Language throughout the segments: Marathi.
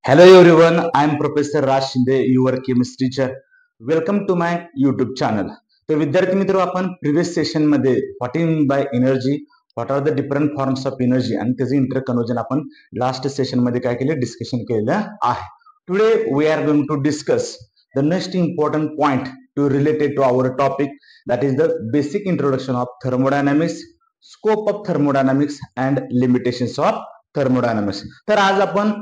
Hello everyone, I am Professor Raj Shinde, your chemistry teacher. Welcome to my YouTube channel. तर विद्यार्थी मित्र आपण प्रिव्हियस सेशन मध्ये what in by energy, what are the different forms of energy आणि त्याचे इंटर कन्वर्जन आपण लास्ट सेशन मध्ये काय केले डिस्कशन केलेलं आहे. Today we are going to discuss the next important point to related to our topic that is the basic introduction of thermodynamics, scope of thermodynamics and limitations of thermodynamics. तर आज आपण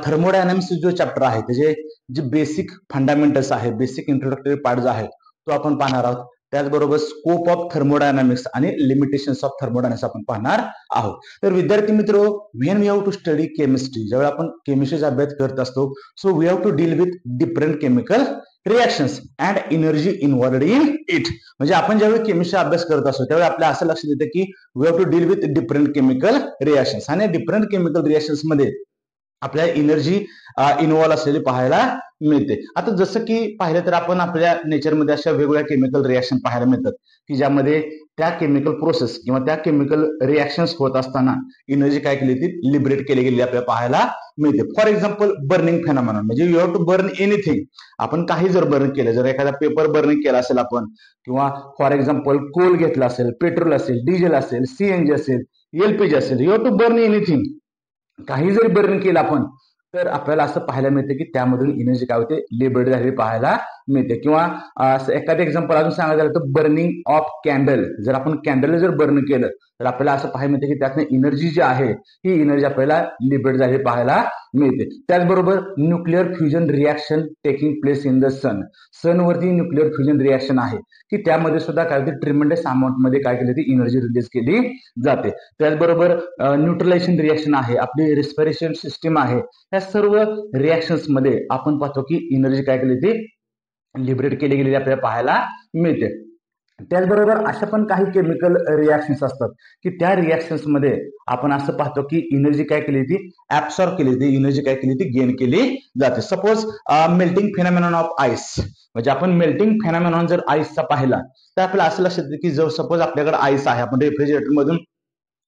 थर्मोडायनामिक्स जो चॅप्टर आहे त्याचे जे बेसिक फंडामेंटल्स आहे, बेसिक इंट्रोडक्टरी पार्ट जो आहे तो आपण पाहणार आहोत. त्याचबरोबर स्कोप ऑफ थर्मोडायनामिक्स आणि लिमिटेशन्स ऑफ थर्मोडायनामिक्स आपण पाहणार आहोत. तर विद्यार्थी मित्र, when we have to study chemistry, ज्यावेळी आपण केमिस्ट्रीचा अभ्यास करत असतो, so we have to deal with different chemical reactions and energy involved in it. म्हणजे आपण ज्यावेळी केमिस्ट्री अभ्यास करत असतो त्यावेळी आपल्याला असं लक्षात येतं की we have to deal with different chemical reactions आणि डिफरंट केमिकल रिएक्शन्स मध्ये आपल्याला एनर्जी इन्व्हॉल्व असलेली पाहायला मिळते. आता जसं की पाहिलं तर आपण आपल्या नेचरमध्ये अशा वेगवेगळ्या केमिकल रिएक्शन पाहायला मिळतात की ज्यामध्ये त्या केमिकल प्रोसेस किंवा त्या केमिकल रिएक्शन्स होत असताना एनर्जी काय केली ती लिबरेट केली गेली आपल्याला पाहायला मिळते. फॉर एक्झाम्पल बर्निंग फेनॉमेनॉन, म्हणजे you have to burn anything. आपण काही जर बर्न केलं, जर एखादा पेपर बर्निंग केला असेल आपण, किंवा फॉर एक्झाम्पल कोल घेतला असेल, पेट्रोल असेल, डिझेल असेल, सीएनजी असेल, एलपीजी असेल, you have to burn anything. काही जरी बर्न केलं आपण तर आपल्याला असं पाहायला मिळते की त्यामधून एनर्जी काय होते लिबरेट झालेली पाहायला मिळते. किंवा एखादं एक्झाम्पल अजून सांगायचं झालं तर बर्निंग ऑफ कॅन्डल. जर आपण कॅन्डल जर बर्न केलं तर आपल्याला असं पाहायला मिळते की त्यातनं एनर्जी जी आहे ही एनर्जी आपल्याला लिबरेट झालेली पाहायला मिळते. त्याचबरोबर nuclear fusion reaction taking place in the sun. सनवरती न्यूक्लिअर फ्युजन रिॲक्शन आहे की त्यामध्ये सुद्धा काय होते ट्रिमेंडस अमाऊंट मध्ये काय केली ती एनर्जी रिलीज केली जाते. त्याचबरोबर न्यूट्रलायझेशन रिॲक्शन आहे, आपली रेस्पिरेशन सिस्टीम आहे, या सर्व रिॲक्शन्स मध्ये आपण पाहतो की एनर्जी काय केली ती लिबरेट केली गेलेली आपल्याला पाहायला मिळते. त्याचबरोबर अशा पण काही केमिकल रिॲक्शन्स असतात की त्या रिॲक्शन्स मध्ये आपण असं पाहतो की एनर्जी काय केली ती ऍब्सॉर्ब केली, ती एनर्जी काय केली ती गेन केली जाते. Suppose melting phenomenon of ice, म्हणजे आपण मेल्टिंग फेनॉमेनॉन जर आईसचा पाहिला तर आपल्याला असं लक्षात येतं की जर सपोज आपल्याकडे आईस आहे, आपण रेफ्रिजरेटर मधून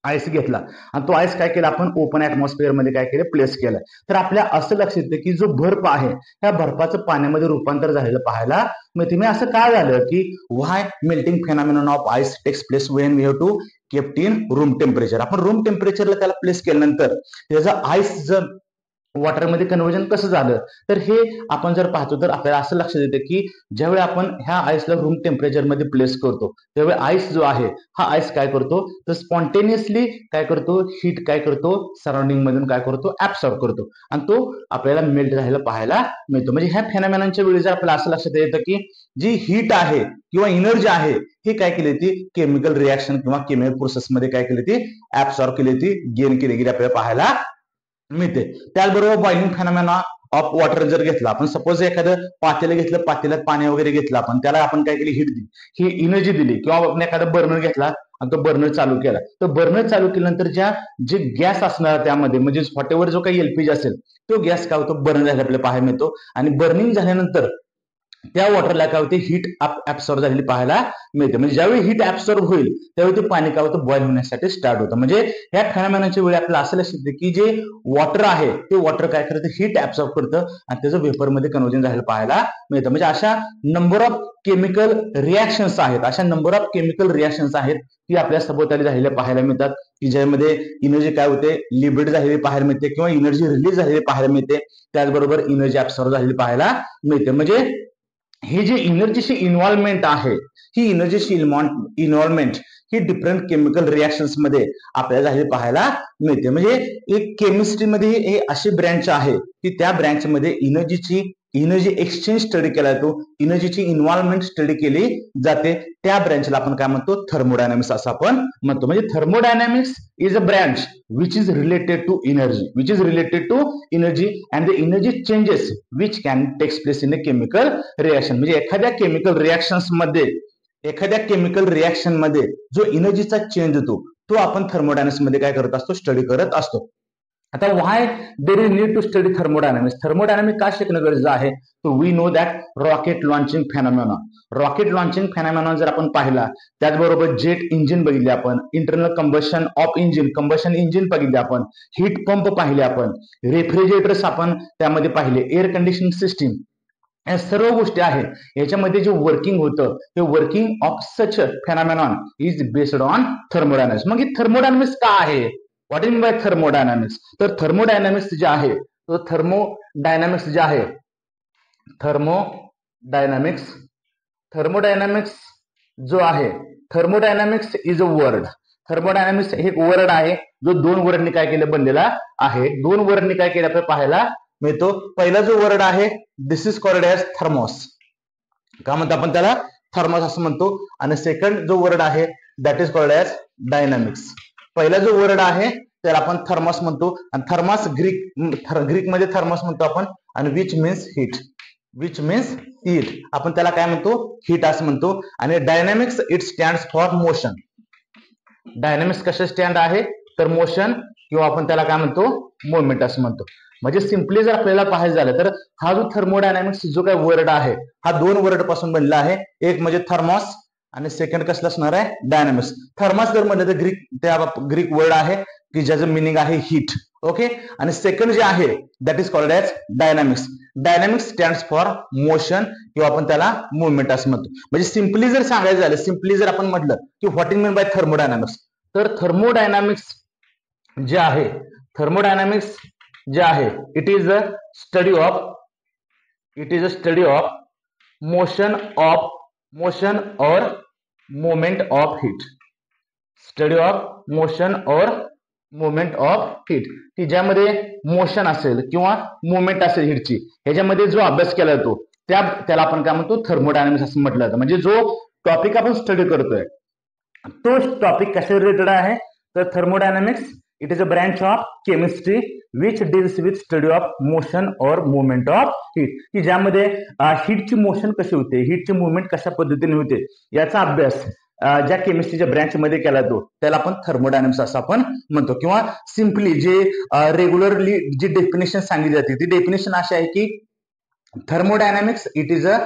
आईस घेतला आणि तो आईस काय केला आपण ओपन ऍटमॉस्फिअर मध्ये काय केलं प्लेस केलं, तर आपल्या असं लक्षात येतं की जो बर्फ आहे त्या बर्फाचं पाण्यामध्ये रूपांतर झालेलं पाहायला मिळते. मी असं काय झालं की why melting phenomenon of ice takes place when we have to kept in room temperature. आपण रूम टेम्परेचरला त्याला प्लेस केल्यानंतर त्याचं आईस जर वॉटरमध्ये कन्व्हर्जन कसं झालं तर हे आपण जर पाहतो तर आपल्याला असं लक्षात येतं की ज्यावेळी आपण ह्या आईसला रूम टेम्परेचरमध्ये प्लेस करतो त्यावेळी आईस जो आहे हा आईस काय करतो तर स्पॉन्टेनियसली काय करतो हीट काय करतो सराउंडिंग मधून काय करतो ऍब्सॉर्ब करतो आणि तो आपल्याला मेल्ट झालेला पाहायला मिळतो. म्हणजे ह्या फेनॉमेनॉनच्या वेळी जर आपल्याला असं लक्षात येतं की जी हीट आहे किंवा एनर्जी आहे ही काय केली ती केमिकल रिॲक्शन किंवा केमिकल प्रोसेसमध्ये काय केली ती ऍब्सॉर्ब केली, ती गेन केली गेली आपल्याला पाहायला मिळते. त्याचबरोबर बॉइलिंग फेनॉमेना ऑफ वॉटर जर घेतला आपण, सपोज एखादं पातेलं घेतलं, पातेल्यात पाणी वगैरे घेतलं आपण, त्याला आपण काय केली हीट दिली, ही एनर्जी दिली, किंवा आपण एखादा बर्नर घेतला आणि तो बर्नर चालू केला, तर बर्नर चालू केल्यानंतर जे गॅस असणार त्यामध्ये म्हणजे व्हॉटेवर जो काही एलपीजी असेल तो गॅस काय होतो बर्न झाला आपल्याला पाहायला मिळतो. आणि बर्निंग झाल्यानंतर त्या वॉटरला काय होते हीट ऍब्सॉर्ब झालेली पाहायला मिळते. म्हणजे ज्यावेळी हीट ऍब्सॉर्ब होईल त्यावेळी ते पाणी काय होतं बॉईल होण्यासाठी स्टार्ट होतं. म्हणजे ह्या फेनॉमेनॉनच्या वेळी आपल्याला असं लक्षात येतं की जे वॉटर आहे ते वॉटर काय करतं हीट ऍब्सॉर्ब करतं आणि त्याचं वेपरमध्ये कन्व्हर्जन झालेलं पाहायला मिळतं. म्हणजे अशा नंबर ऑफ केमिकल रिॲक्शन्स आहेत, अशा नंबर ऑफ केमिकल रिॲक्शन्स आहेत की आपल्या सभोवताली झालेल्या पाहायला मिळतात की ज्यामध्ये एनर्जी काय होते लिबरेट झालेली पाहायला मिळते किंवा एनर्जी रिलीज झालेली पाहायला मिळते. त्याचबरोबर एनर्जी ऍब्सॉर्ब झालेली पाहायला मिळते. म्हणजे ही जी एनर्जीची इन्व्हॉल्वमेंट आहे ही एनर्जीची इन्व्हॉल्वमेंट ही डिफरंट केमिकल रिॲक्शन्स मध्ये आपल्याला झालेली पाहायला मिळते. म्हणजे एक केमिस्ट्रीमध्ये हे अशी ब्रँच आहे की त्या ब्रँच मध्ये एनर्जी एक्सचेंज स्टडी केला जातो, एनर्जीची इन्व्हॉल्वमेंट स्टडी केली जाते. त्या ब्रँचला आपण काय म्हणतो थर्मोडायनामिक्स असं आपण म्हणतो. म्हणजे thermodynamics is a branch which is related to energy and the energy changes which can takes place in a chemical reaction. म्हणजे एखाद्या केमिकल रिॲक्शन मध्ये जो एनर्जीचा चेंज होतो तो आपण थर्मोडायनामिक्स मध्ये काय करत असतो स्टडी करत असतो. आता why there is need to study thermodynamics, thermodynamic का शिकणं गरजेचं आहे? तर we know that rocket launching phenomena, rocket launching phenomena जर आपण पाहिला, त्याचबरोबर जेट इंजिन बघितले आपण, internal combustion of engine, combustion engine बघितले आपण, हीट पंप पाहिले आपण, रेफ्रिजरेटर्स आपण त्यामध्ये पाहिले, एअर कंडिशनिंग सिस्टीम, या सर्व गोष्टी आहेत. याच्यामध्ये जे वर्किंग होतं ते working of such phenomenon is based on thermodynamics. मग ही थर्मोडायनामिक्स का आहे? What in bye thermodynamics? तर थर्मोडायनामिक्स जे आहे, तो थर्मोडायनामिक्स जे आहे, थर्मोडायनामिक्स जो आहे, thermodynamics is a word. Thermodynamics हे एक वर्ड आहे जो दोन वर्डनी काय केलं बनलेला आहे. दोन वर्डनी काय केलं आपल्याला पाहायला मिळतो. पहिला जो वर्ड आहे दिस इज कॉल्ड एज थर्मोस, का म्हणतो आपण त्याला? थर्मोस असं म्हणतो. आणि सेकंड जो वर्ड आहे that is called as dynamics. पहिला जो वर्ड आहे त्याला आपण थर्मोस म्हणतो, आणि थर्मोस ग्रीक मध्ये थर्मोस म्हणतो आपण, आणि which means heat, which means heat, आपण त्याला काय म्हणतो? हीट असं म्हणतो. आणि dynamics it stands for motion. Dynamics कसं स्टँड आहे? तर मोशन, किंवा आपण त्याला काय म्हणतो? मुवमेंट असं म्हणतो. म्हणजे सिम्पली जर आपल्याला पाहायचं झालं तर हा जो थर्मोडायनामिक्स जो काय वर्ड आहे हा दोन वर्ड पासून बनला आहे. एक म्हणजे थर्मॉस आणि सेकंड कसलं असणार आहे? डायनामिक्स. थर्मॉस जर म्हणलं तर ग्रीक वर्ड आहे की ज्याचं मिनिंग आहे हीट. ओके. आणि सेकंड जे आहे that is called as dynamics. Dynamics stands for motion, किंवा आपण त्याला मुवमेंट असं म्हणतो. म्हणजे सिम्पली जर सांगायचं झालं, सिम्पली जर आपण म्हटलं की what is mean by thermodynamics, तर थर्मोडायनामिक्स जे आहे, थर्मोडायनामिक्स जे आहे it is a study of motion और moment of heat. Study of motion और मोमेंट ऑफ हीट, की ज्यामध्ये मोशन असेल किंवा मुवमेंट असेल हीटची, ह्याच्यामध्ये जो अभ्यास केला जातो त्याला आपण काय म्हणतो? थर्मोडायनामिक्स असं म्हटलं जातं. म्हणजे जो टॉपिक आपण स्टडी करतोय तो टॉपिक कशा रिलेटेड आहे? तर thermodynamics it is a branch of chemistry which deals with study of motion और मुवमेंट ऑफ हीट, की ज्यामध्ये हीटची मोशन कशी होते, हीटची मुवमेंट कशा पद्धतीने होते याचा अभ्यास ज्या केमिस्ट्रीच्या ब्रँच मध्ये केला जातो त्याला आपण थर्मोडायनामिक्स असं आपण म्हणतो. किंवा सिम्पली जे रेग्युलरली जी डेफिनेशन सांगितली जाते ती डेफिनेशन अशी आहे की thermodynamics it is a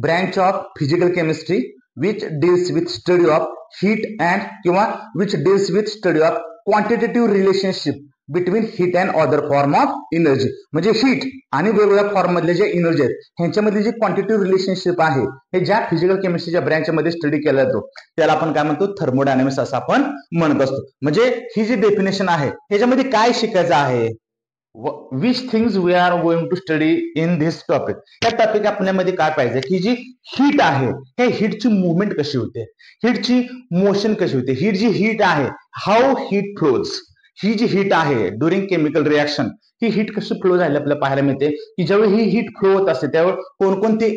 branch of physical chemistry which deals with study of heat and, किंवा which deals with study of quantitative relationship between heat and other form of energy. म्हणजे हीट आणि वेगवेगळ्या फॉर्म मधले जे एनर्जी आहेत ह्यांच्यामध्ये जे क्वांटिटेटिव्ह रिलेशनशिप आहे हे ज्या फिजिकल केमिस्ट्रीच्या ब्रँच मध्ये स्टडी केला जातो त्याला आपण काय म्हणतो? थर्मोडायनामिक्स असं आपण म्हणत असतो. म्हणजे ही जी डेफिनेशन आहे ह्याच्यामध्ये काय शिकायचं आहे? Which things we are going to study in this topic. त्या टॉपिक आपल्यामध्ये काय पाहिजे की जी हीट आहे हे हीटची मुवमेंट कशी होते, हीटची मोशन कशी होते, हीट आहे हाऊ हीट फ्लोज, ही जी हीट आहे ड्युरिंग केमिकल रिएक्शन ही हीट कशी फ्लो झाली आपल्याला पाहायला मिळते, की ज्यावेळी ही हीट फ्लो होत असते त्यावेळी कोणकोणते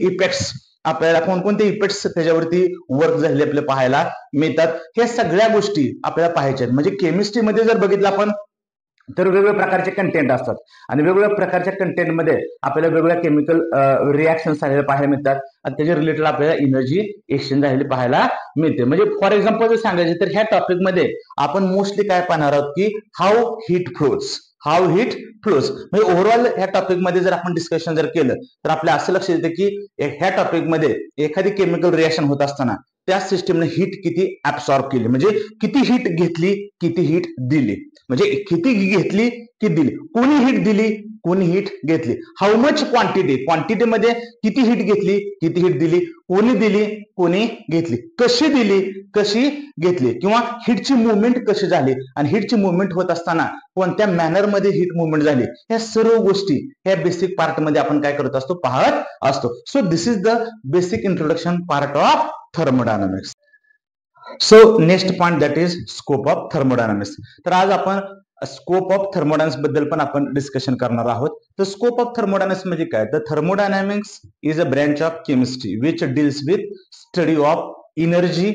इफेक्ट्स त्याच्यावरती वर्क झालेले आपल्याला पाहायला मिळतात. ह्या सगळ्या गोष्टी आपल्याला पाहायच्या आहेत. म्हणजे केमिस्ट्रीमध्ये जर बघितलं आपण तर वेगवेगळ्या प्रकारचे कंटेंट असतात आणि वेगवेगळ्या प्रकारच्या कंटेंटमध्ये आपल्याला वेगवेगळ्या केमिकल रिएक्शन झालेले पाहायला मिळतात आणि त्याच्या रिलेटेड आपल्याला एनर्जी एक्सचेंज झालेली पाहायला मिळते. म्हणजे फॉर एक्झाम्पल जर सांगायचे तर ह्या टॉपिकमध्ये आपण मोस्टली काय पाहणार आहोत की हाऊ हीट फ्लोज. म्हणजे ओव्हरऑल ह्या टॉपिकमध्ये जर आपण डिस्कशन जर केलं तर आपल्या असं लक्षात येतं की ह्या टॉपिकमध्ये एखादी केमिकल रिएक्शन होत असताना त्या सिस्टीमने हीट किती ऍब्सॉर्ब केली, म्हणजे किती हीट घेतली, किती हीट दिली, म्हणजे किती घेतली की दिली, कोणी हीट दिली, कोणी हीट घेतली, हाऊ मच क्वांटिटीमध्ये किती हीट घेतली, किती हीट दिली, कोणी दिली, कोणी घेतली, कशी दिली, कशी घेतली, किंवा हीटची मुवमेंट कशी झाली आणि हीटची मुवमेंट होत असताना कोणत्या मॅनर मध्ये हीट मुवमेंट झाली, या सर्व गोष्टी ह्या बेसिक पार्ट मध्ये आपण काय करत असतो? पाहत असतो. So this is the basic introduction part of thermodynamics. So next point that is scope of thermodynamics. तर आज आपण स्कोप ऑफ थर्मोडायनामिक्स बद्दल पण आपण डिस्कशन करणार आहोत. तर स्कोप ऑफ थर्मोडायनामिक्स म्हणजे काय? तर thermodynamics is a branch of chemistry which deals with study of energy,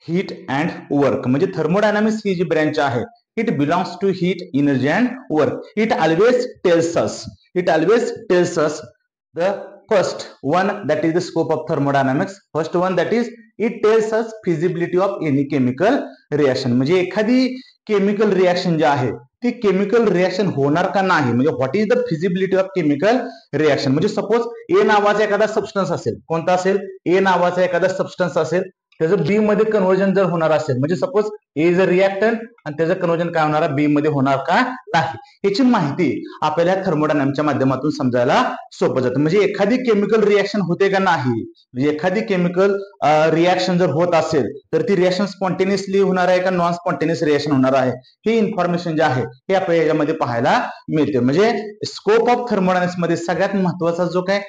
heat and work. म्हणजे थर्मोडायनामिक्स ही जी ब्रँच आहे it belongs to heat, energy and work. It always tells us the first one that is the scope of thermodynamics. First one that is it tells us feasibility of any chemical reaction. म्हणजे एखादी केमिकल रिएक्शन जी आहे ती केमिकल रिएक्शन होणार का नाही, म्हणजे what is the feasibility of chemical reaction. म्हणजे सपोज ए नावाचा एखादा सबस्टन्स असेल, कोणता असेल, ए नावाचा एखादा सबस्टन्स असेल, त्याचं बी मध्ये कन्व्हर्जन जर होणार असेल, म्हणजे suppose A is a reactant आणि त्याचं कन्व्हर्जन काय होणार, बी मध्ये होणार का नाही, याची माहिती आपल्याला थर्मोडायनामिक्सच्या माध्यमातून समजायला सोपं जातं. म्हणजे एखादी केमिकल रिएक्शन होते का नाही, म्हणजे एखादी केमिकल रिएक्शन जर होत असेल तर ती रिएक्शन स्पॉन्टेनियसली होणार आहे का नॉन स्पॉन्टेनियस रिएक्शन होणार आहे, ही इन्फॉर्मेशन जे आहे हे आपल्याला याच्यामध्ये पाहायला मिळते. म्हणजे स्कोप ऑफ थर्मोडायनामिक्स मध्ये सगळ्यात महत्वाचा जो काय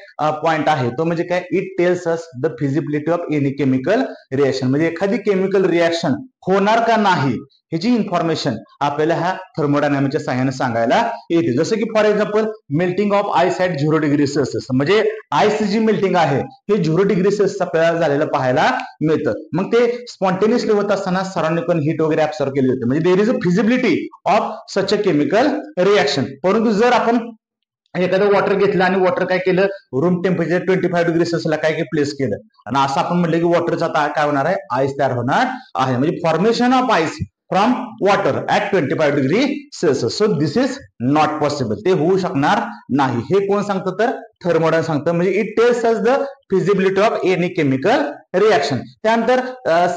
पॉइंट आहे तो म्हणजे काय, it tells us the feasibility of any chemical reaction. म्हणजे एखादी केमिकल रिएक्शन होणार का नाही ह्याची इन्फॉर्मेशन आपल्याला ह्या थर्मोडायनामिक्सच्या सहाय्याने सांगायला येते. जसं की for example melting of ice at 0 degree Celsius, म्हणजे आईस जी मेल्टिंग आहे हे 0 डिग्री सेल्सिअस आपल्याला झालेलं पाहायला मिळतं. मग ते स्पॉन्टेनियसली होत असताना सराउंडिंग हीट वगैरे ऍब्सॉर्ब केली होते, म्हणजे there is a feasibility of such a chemical reaction. परंतु जर आपण एखादं वॉटर घेतलं आणि वॉटर काय केलं, रूम टेम्परेचर 25 डिग्री सेल्सिअसला काय प्लेस केलं आणि असं आपण म्हटलं की वॉटरचा काय होणार आहे, आईस तयार होणार आहे. म्हणजे formation of ice from water at 25 degree Celsius. So this is not possible, ते होऊ शकणार नाही. हे कोण सांगतं तर थर्मोडायनामिक्स सांगतं. म्हणजे it tells us the feasibility of any chemical reaction. त्यानंतर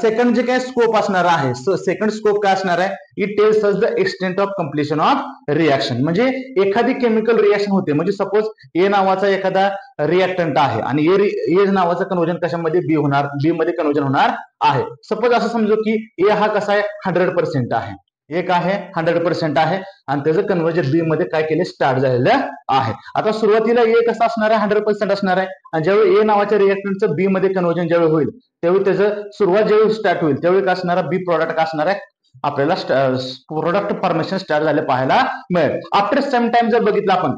सेकंड जे काय स्कोप असणार आहे, सेकंड स्कोप काय असणार आहे, it tells us the extent of completion of reaction. म्हणजे एखादी केमिकल रिएक्शन होते, म्हणजे सपोज ए नावाचा एखादा रिएक्टंट आहे आणि ए नावाचं कन्व्हर्जन कशामध्ये, बी होणार, बी मध्ये कन्व्हर्जन होणार आहे. सपोज असं समजू की ए हा कसा आहे 100% आहे, एक आहे 100% आहे आणि त्याचं कन्व्हर्जन बी मध्ये काय केले, स्टार्ट झालेलं आहे. आता सुरुवातीला ए कसं असणार आहे, 100% असणार आहे आणि ज्यावेळी ए नावाच्या रिएक्टंटचं बी मध्ये कन्व्हर्जन ज्यावेळी होईल त्यावेळी त्याचं सुरुवात ज्यावेळी स्टार्ट होईल त्यावेळी काय असणार, बी प्रोडक्ट काय असणार आहे, आपल्याला प्रोडक्ट फॉर्मेशन स्टार्ट झाले पाहायला मिळेल. आफ्टर सम टाइम जर बघितलं आपण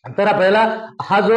तर आपल्याला हा जो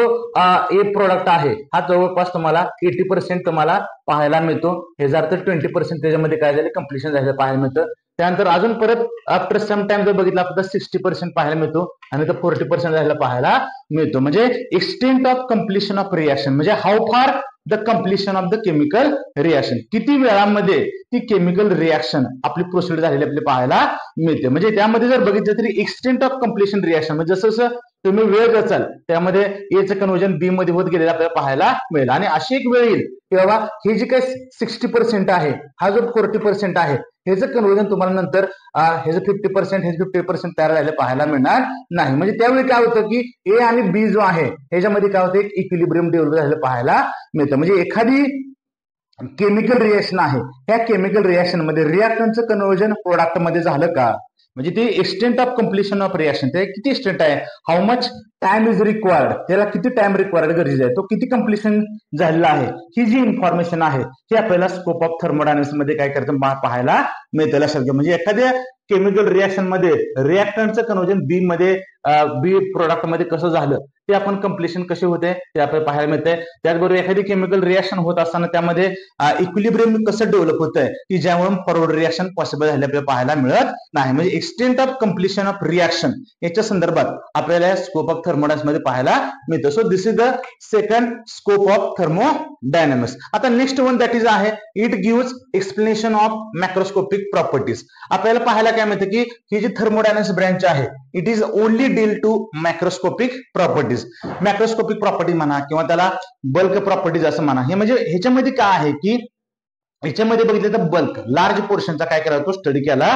ए प्रोडक्ट आहे हा जवळपास तुम्हाला 80% तुम्हाला पाहायला मिळतो. हे जर तर 20% त्याच्यामध्ये काय झाले, कम्प्लिशन झालेलं पाहायला मिळतं. त्यानंतर अजून परत आफ्टर सम टाइम जर बघितलं आपण तर 60% पाहायला मिळतो आणि तर 40% झालेला पाहायला मिळतो. म्हणजे extent of completion of reaction, म्हणजे how far the completion of the chemical reaction, किती वेळामध्ये ती केमिकल रिएक्शन आपली प्रोसिड झालेली आपल्याला पाहायला मिळते. म्हणजे त्यामध्ये जर बघितलं तरी एक्सटेंट ऑफ कम्प्लिशन रिएक्शन म्हणजे जसं जसं तुम्ही वेळ जाचाल त्यामध्ये एचं कन्व्हर्जन बी मध्ये होत गेलेलं आपल्याला पाहायला मिळेल. आणि अशी एक वेळ येईल की बाबा हे जे काही 60% आहे, हा जो 40% आहे, ह्याचं कन्व्हर्जन तुम्हाला नंतर ह्याचं 50% हे 50% तयार झालेलं पाहायला मिळणार नाही. म्हणजे त्यावेळी काय होतं की ए आणि बी जो आहे ह्याच्यामध्ये काय होतं, एक इक्विलिब्रियम डेव्हलप झालेलं पाहायला मिळतं. म्हणजे एखादी केमिकल रिएक्शन आहे, त्या केमिकल रिएक्शन मध्ये रिएक्टंटचं कन्व्हर्जन प्रोडक्ट मध्ये झालं का, म्हणजे ते extent of completion of reaction, ते किती एक्सटेंट आहे, how much time is required, त्याला किती टाइम रिक्वायर्ड गरजेचं आहे, तो किती कम्प्लिशन झालेला आहे, ही जी इन्फॉर्मेशन आहे ही आपल्याला स्कोप ऑफ थर्मोडायनामिक्स मध्ये काय करतं पाहायला मिळतं. लक्षात घ्या. म्हणजे एखाद्या केमिकल रिएक्शन मध्ये रिएक्टंटचं कन्व्हर्जन बी मध्ये बी प्रोडक्ट मध्ये कसं झालं ते आपण कम्प्लिशन कसे होते ते आपल्याला पाहायला मिळतंय. त्याचबरोबर एखादी केमिकल रिएक्शन होत असताना त्यामध्ये इक्विलिब्रियम कसं डेव्हलप होत आहे की ज्यामुळे फॉरवर्ड रिएक्शन पॉसिबल झाले आपल्याला पाहायला मिळत नाही. म्हणजे extent of completion of reaction याच्या संदर्भात आपल्याला स्कोप ऑफ थर्मोडायनामिक्स मध्ये पाहायला मिळतं. So this is the second scope of thermodynamics. आता नेक्स्ट वन दॅट इज आहे it gives explanation of macroscopic properties. आपल्याला पाहायला काय मिळतं की ही जी थर्मोडायनामिक्स ब्रँच आहे it is only deal to macroscopic properties. Macroscopic property म्हणा किंवा त्याला बल्क प्रॉपर्टीज असं म्हणा. हे म्हणजे ह्याच्यामध्ये काय आहे की याच्यामध्ये बघितलं तर बल्क लार्ज पोर्शनचा काय केला जातो, स्टडी केला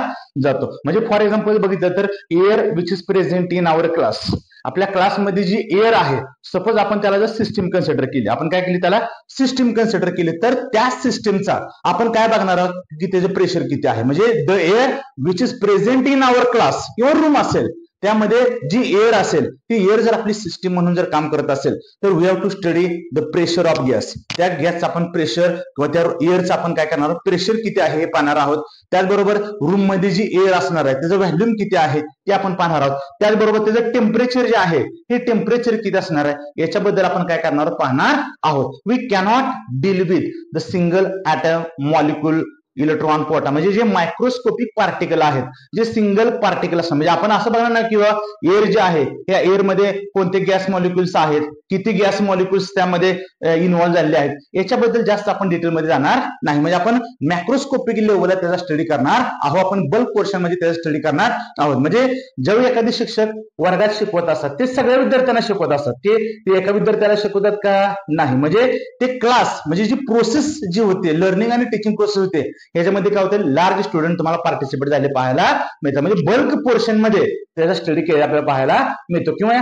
जातो. म्हणजे फॉर एक्झाम्पल बघितलं तर air which is present in our class, आपल्या क्लासमध्ये जी एअर आहे सपोज आपण त्याला जर सिस्टीम कन्सिडर केली, आपण काय केली त्याला सिस्टीम कन्सिडर केली, तर त्या सिस्टीमचा आपण काय बघणार आहोत की त्याचं प्रेशर किती आहे. म्हणजे the air which is present in our class किंवा रूम असेल त्यामध्ये जी एअर असेल ती एअर जर आपली सिस्टीम म्हणून जर काम करत असेल तर we have to study the pressure of gas. त्या गॅसचा आपण प्रेशर किंवा त्या एअरचा आपण काय करणार आहोत, प्रेशर किती आहे हे पाहणार आहोत. त्याचबरोबर रूम मध्ये जी एअर असणार आहे त्याचं व्हॅल्यूम किती आहे ते आपण पाहणार आहोत. त्याचबरोबर त्याचं टेम्परेचर जे आहे हे टेम्परेचर किती असणार आहे याच्याबद्दल आपण काय करणार आहोत, पाहणार आहोत. We cannot deal with the single atom molecule electron पोटा, म्हणजे जे मायक्रोस्कोपिक पार्टिकल आहेत, जे सिंगल पार्टिकल असतात. म्हणजे आपण असं बघणार ना किंवा एअर जे आहे त्या एअर मध्ये कोणते गॅस मॉलिक्युल्स आहेत, किती गॅस मॉलिक्युल्स त्यामध्ये इन्व्हॉल्व्ह झालेले आहेत, याच्याबद्दल जास्त आपण डिटेलमध्ये जाणार नाही. म्हणजे आपण मॅक्रोस्कोपिक लेवलला त्याचा स्टडी करणार आहोत, आपण बल्क पोर्शन मध्ये त्याचा स्टडी करणार आहोत. म्हणजे जेव्हा एखादे शिक्षक वर्गात शिकवत असतात ते सगळ्या विद्यार्थ्यांना शिकवत असतात, ते एका विद्यार्थ्याला शिकवतात का नाही. म्हणजे ते क्लास म्हणजे जी प्रोसेस जी होते लर्निंग आणि टीचिंग प्रोसेस होते याच्यामध्ये काय होतं, लार्ज स्टुडंट तुम्हाला पार्टिसिपेट झाले पाहायला मिळतात. म्हणजे बल्क पोर्शन मध्ये त्याचा स्टडी केला आपल्याला पाहायला मिळतो. किंवा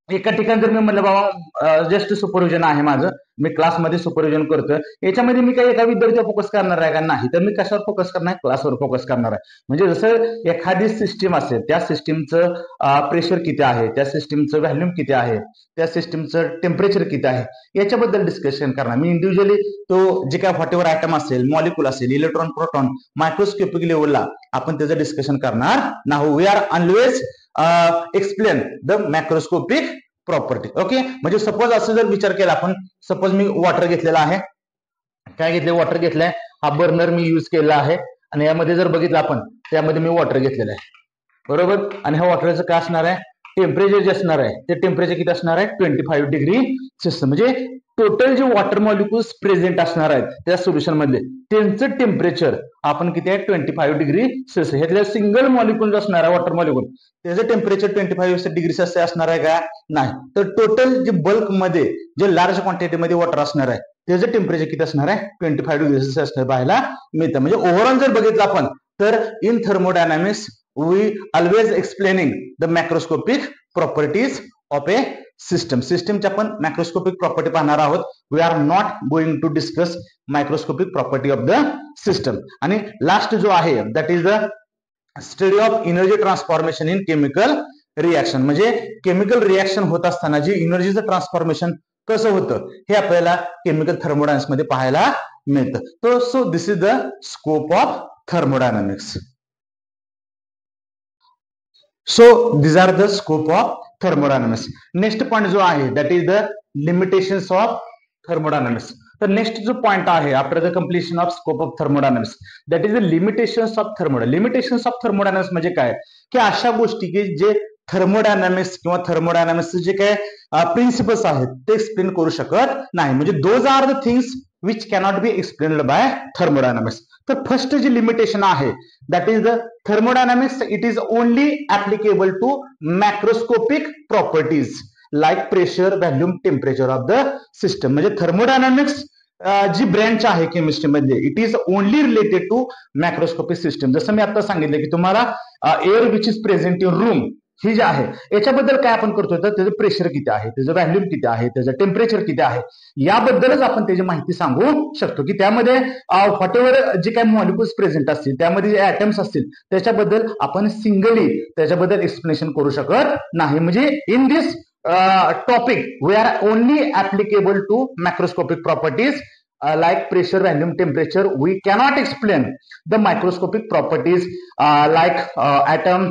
एका ठिकाणी जर मी म्हटलं बाबा जस्ट सुपरविजन आहे माझं, मी क्लासमध्ये सुपरविजन करतोय, याच्यामध्ये मी काही एका विद्यार्थ्यावर फोकस करणार आहे का नाही, तर मी कशावर फोकस करणार आहे, क्लासवर फोकस करणार आहे. म्हणजे जसं एखादी सिस्टीम असेल त्या सिस्टीमचं प्रेशर किती आहे, त्या सिस्टीमचं व्हॅल्यूम किती आहे, त्या सिस्टीमचं टेम्परेचर किती आहे, याच्याबद्दल डिस्कशन करणार. मी इंडिव्हिज्युअली तो जे काय व्हॉटेवर आयटम असेल, मॉलिक्युल असेल, इलेक्ट्रॉन प्रोटॉन मायक्रोस्कोपिक लेवलला आपण त्याचं डिस्कशन करणार नाही. We are always explain the macroscopic property. Okay, म्हणजे सपोज असं जर विचार केला आपण, सपोज मी वॉटर घेतलेला आहे, काय घेतले, वॉटर घेतलाय, हा बर्नर मी युज केला आहे आणि यामध्ये जर बघितलं आपण त्यामध्ये मी वॉटर घेतलेलं आहे, बरोबर. आणि ह्या वॉटरचं काय असणार आहे, टेम्परेचर जे असणार आहे ते टेम्परेचर किती असणार आहे, 25 डिग्री सेल्सिअस. म्हणजे टोटल जे वॉटर मॉलिक्युल्स प्रेझेंट असणार आहेत त्या सोल्युशन मध्ये त्यांचं टेम्परेचर आपण किती आहे, 25 डिग्री सेल्सिअस. ह्यातल्या सिंगल मॉलिक्युल असणार आहे वॉटर मॉलिक्युल त्याचं टेम्परेचर 25 डिग्री सेल्सिअस असणार आहे का, नाही. तर टोटल जे बल्क मध्ये जे लार्ज क्वांटिटी मध्ये वॉटर असणार आहे त्याचं टेम्परेचर किती असणार आहे, 25 डिग्री सेल्सिअस असणार पाहायला मिळतं. म्हणजे ओव्हरऑल जर बघितलं आपण तर in thermodynamics we always explaining the macroscopic properties of a system. सिस्टमच्या आपण मॅक्रोस्कोपिक प्रॉपर्टी पाहणार आहोत. We are not going to discuss microscopic property of the system. आणि लास्ट जो आहे that is the study of energy transformation in chemical reaction. म्हणजे केमिकल रिएक्शन होत असताना जे एनर्जीचं ट्रान्सफॉर्मेशन कसं होतं हे आपल्याला केमिकल थर्मोडायनामिक्स मध्ये पाहायला मिळतं. So this is the scope of thermodynamics. So this are the scope of thermodynamics. Next point जो आहे that is the limitations of thermodynamics. तर नेक्स्ट जो पॉइंट आहे after the completion of scope of thermodynamics that is the limitations of thermodynamics. Limitations of thermodynamics म्हणजे काय, की अशा गोष्टी की जे थर्मोडायनामिक्स किंवा थर्मोडायनामिक्सचे जे काय प्रिन्सिपल्स आहेत ते एक्सप्लेन करू शकत नाही. म्हणजे those are the things which cannot be explained by thermodynamics. तर फर्स्ट जे लिमिटेशन आहे that is the thermodynamics it is only applicable to macroscopic properties like pressure, volume, temperature of the system. म्हणजे थर्मोडायनामिक्स जी ब्रँच आहे केमिस्ट्री मध्ये it is only related to macroscopic system. जसं मी आता सांगितलं की तुम्हाला air which is present in room ही जे आहे याच्याबद्दल काय आपण करतोय तर त्याचं प्रेशर किती आहे, त्याचं व्हॅल्यूम किती आहे, त्याचं टेम्परेचर किती आहे याबद्दलच आपण त्याची माहिती सांगू शकतो. की त्यामध्ये व्हॉटेवर जे काही मॉलिक्युल्स प्रेझेंट असतील त्यामध्ये जे ऍटम्स असतील त्याच्याबद्दल आपण सिंगली त्याच्याबद्दल एक्सप्लेनेशन करू शकत नाही. म्हणजे in this topic we are only applicable to macroscopic properties like pressure, volume, temperature. We cannot explain the microscopic properties like atom,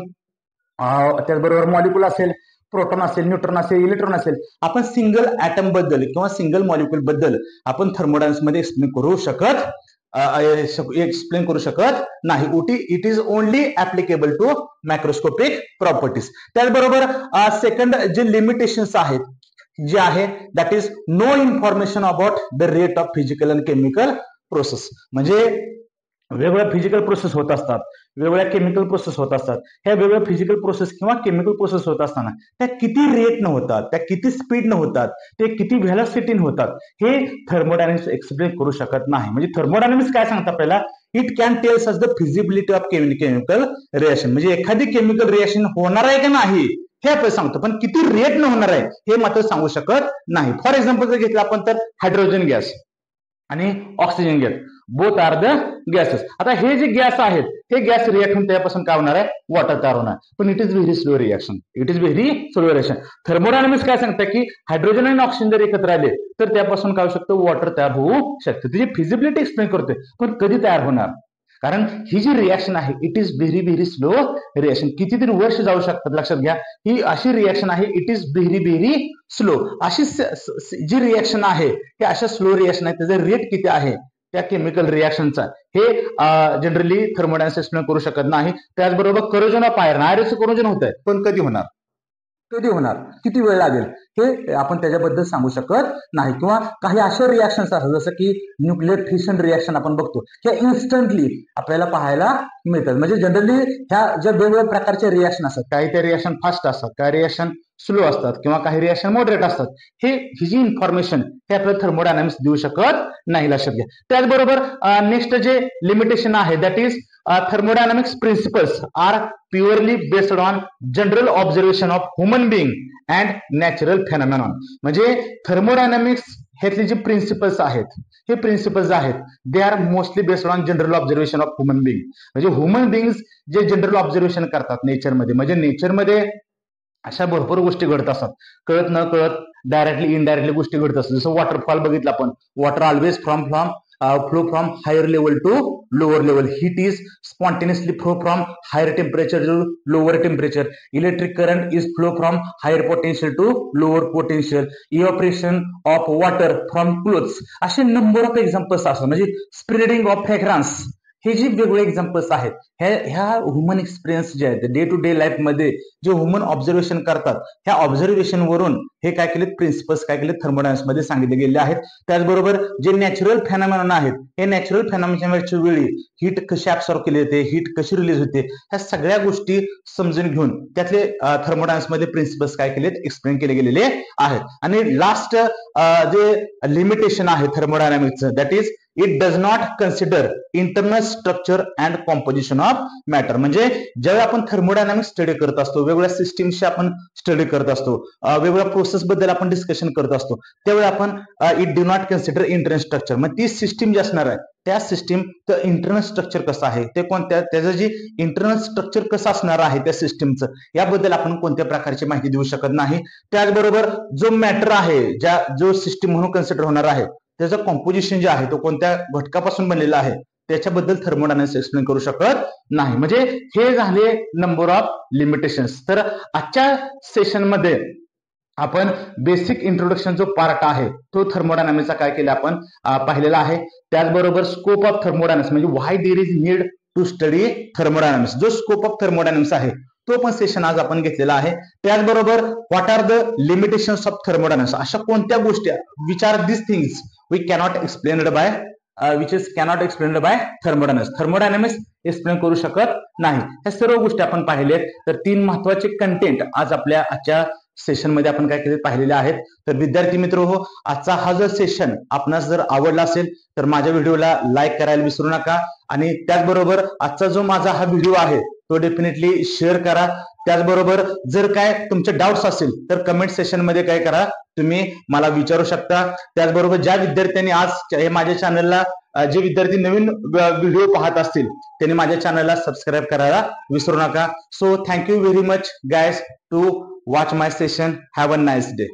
त्याचबरोबर मॉलिक्युल असेल, प्रोटॉन असेल, न्यूट्रॉन असेल, इलेक्ट्रॉन असेल. आपण सिंगल ऍटम बद्दल किंवा सिंगल मॉलिक्युल बद्दल आपण थर्मोडायनामिक्स मध्ये एक्सप्लेन करू शकत नाही. It is only applicable to macroscopic properties. त्याचबरोबर सेकंड जे लिमिटेशन्स आहेत जे आहे that is no information about the rate of physical and chemical process. म्हणजे वेगवेगळ्या फिजिकल प्रोसेस होत असतात, वेगवेगळ्या केमिकल प्रोसेस होत असतात. ह्या वेगवेगळ्या फिजिकल प्रोसेस किंवा केमिकल प्रोसेस होत असताना त्या किती रेटनं होतात, त्या किती स्पीडनं होतात, ते किती व्हेलॉसिटीनं होतात हे थर्मोडायनामिक्स एक्सप्लेन करू शकत नाही. म्हणजे थर्मोडायनामिक्स काय सांगतात आपल्याला, it can tells us the feasibility of chemical reaction. म्हणजे एखादी केमिकल रिएक्शन होणार आहे का नाही हे आपण सांगतो, पण किती रेट न होणार आहे हे मात्र सांगू शकत नाही. फॉर एक्झाम्पल जर घेतलं आपण तर हायड्रोजन गॅस आणि oxygen gas both are the gases. आता हे जे गॅस आहेत हे गॅस रिएक्ट होऊन त्यापासून काय होणार आहे, वॉटर तयार होणार, पण it is very slow reaction. It is very slow reaction. Thermodynamics काय सांगतात की हायड्रोजन आणि ऑक्सिजन जर एकत्र आले तर त्यापासून काय होऊ शकतं, वॉटर तयार होऊ शकतं. त्याची फिजिबिलिटी एक्सप्लेन करतोय, पण कधी तयार होणार, कारण ही जी रिएक्शन आहे it is very very slow reaction. कितीतरी वर्ष जाऊ शकतात. लक्षात घ्या, ही अशी रिएक्शन आहे it is very very slow. अशी जी रिएक्शन आहे हे अशा स्लो रिएक्शन आहे त्याचा रेट किती आहे त्या केमिकल रिॲक्शनचा हे जनरली थर्मोडायनामिक्स एक्सप्लेन करू शकत नाही. त्याचबरोबर करोजन ऑफ आयर्न, आयर्नचं करोजन होत आहे पण कधी होणार, किती वेळ लागेल हे आपण त्याच्याबद्दल सांगू शकत नाही. किंवा काही अशा रिॲक्शन्स असतात जसं की न्यूक्लिअर फिशन रिॲक्शन आपण बघतो, ह्या इन्स्टंटली आपल्याला पाहायला मिळतात. म्हणजे जनरली ह्या ज्या वेगवेगळ्या प्रकारच्या रिॲक्शन असतात, काही त्या रिॲक्शन फास्ट असतात, काही रिॲक्शन स्लो असतात किंवा काही रिॲक्शन मॉडरेट असतात. ही जी इन्फॉर्मेशन हे आपल्याला थर्मोडायनामिक्स देऊ शकत नाही, लक्षात घ्या. त्याचबरोबर नेक्स्ट जे लिमिटेशन आहे that is thermodynamics principles are purely based on general observation of human being and natural phenomenon. म्हणजे थर्मोडायनामिक्स ह्यातले जे प्रिन्सिपल्स आहेत हे प्रिन्सिपल्स आहेत they are mostly based on general observation of human being. म्हणजे ह्युमन बिंग्स जे जनरल ऑब्झर्वेशन करतात नेचरमध्ये, म्हणजे नेचरमध्ये अशा भरपूर गोष्टी घडत असतात, कळत न कळत डायरेक्टली इनडायरेक्टली गोष्टी घडत असतात. जसं वॉटरफॉल बघितलं आपण, water always flow from higher level to lower level. Heat is spontaneously flow from higher temperature to lower temperature. Electric current is flow from higher potential to lower potential. Evaporation of water from clothes. असे नंबर ऑफ एक्झाम्पल्स असतात. म्हणजे स्प्रेडिंग ऑफ फ्रेग्रन्स, हे जे वेगवेगळे एक्झाम्पल्स आहेत ह्या ह्युमन एक्सपिरियन्स जे आहेत डे टू डे लाईफ मध्ये जे ह्युमन ऑब्झर्वेशन करतात, ह्या ऑब्झर्वेशन वरून हे काय केले प्रिन्सिपल्स काय केले थर्मोडायनामिक्स मध्ये सांगितले गेले आहेत. त्याचबरोबर जे नॅचरल फेनॉमेनॉन आहेत, हे नॅचरल फेनॉमेनॉनच्या वेळी हीट कशी ऍब्सॉर्ब केली जाते, हीट कशी रिलीज होते, ह्या सगळ्या गोष्टी समजून घेऊन त्यातले थर्मोडायनामिक्स मध्ये प्रिन्सिपल्स काय केलेत एक्सप्लेन केले गेलेले आहेत. आणि लास्ट जे लिमिटेशन आहे थर्मोडायनामिक्सचं that is it does not consider internal structure and composition of matter. म्हणजे ज्यावेळी आपण थर्मोडायनामिक्स स्टडी करत असतो, वेगवेगळ्या सिस्टीमशी आपण स्टडी करत असतो, वेगवेगळ्या प्रोसेस बद्दल आपण डिस्कशन करत असतो, त्यावेळी आपण it do not consider internal structure. मग ती सिस्टीम जी असणार आहे त्या सिस्टीमचं इंटरनल स्ट्रक्चर कसं आहे, ते कोणत्या त्याचं जे इंटरनल स्ट्रक्चर कसं असणार आहे त्या सिस्टीमचं, याबद्दल आपण कोणत्या प्रकारची माहिती देऊ शकत नाही. त्याचबरोबर जो मॅटर आहे, जो सिस्टीम म्हणून कन्सिडर होणार आहे, त्याचं कॉम्पोजिशन जे आहे तो कोणत्या घटकापासून बनलेला आहे त्याच्याबद्दल थर्मोडायनामिक्स एक्सप्लेन करू शकत नाही. म्हणजे हे झाले नंबर ऑफ लिमिटेशन्स. तर आजच्या सेशन मध्ये आपण बेसिक इंट्रोडक्शन जो पार्ट आहे तो थर्मोडायनामिक्सचा काय केला आपण पाहिलेला आहे. त्याचबरोबर स्कोप ऑफ थर्मोडायनामिक्स म्हणजे why there is need to study thermodynamics, जो स्कोप ऑफ थर्मोडायनामिक्स आहे तो पण सेशन आज आपण घेतलेला आहे. त्याचबरोबर what are the limitations of thermodynamics, अशा कोणत्या गोष्टी which are this things we cannot explain by thermodynamics, thermodynamics explain करू शकत नाही. ह्या सर्व गोष्टी आपण पाहिलेत. तर 3 महत्वाचे कंटेंट आज आपल्या आजच्या सेशन मध्ये आपण काय केले पाहिलेले आहेत. तर विद्यार्थी मित्र हो, आजचा हा जर सेशन आपणास जर आवडला असेल तर माझ्या व्हिडिओला लाईक करायला विसरू नका. आणि त्याचबरोबर आजचा जो माझा हा व्हिडिओ आहे तो डेफिनेटली शेअर करा. त्याचबरोबर जर काय तुमचे डाऊट्स असेल तर कमेंट सेशन मध्ये काय करा, तुम्ही मला विचारू शकता. त्याचबरोबर ज्या विद्यार्थ्यांनी आज माझ्या चॅनलला, जे विद्यार्थी नवीन व्हिडिओ पाहत असतील त्यांनी माझ्या चॅनलला सबस्क्राईब करायला विसरू नका. So thank you very much guys to watch my session. Have a nice day.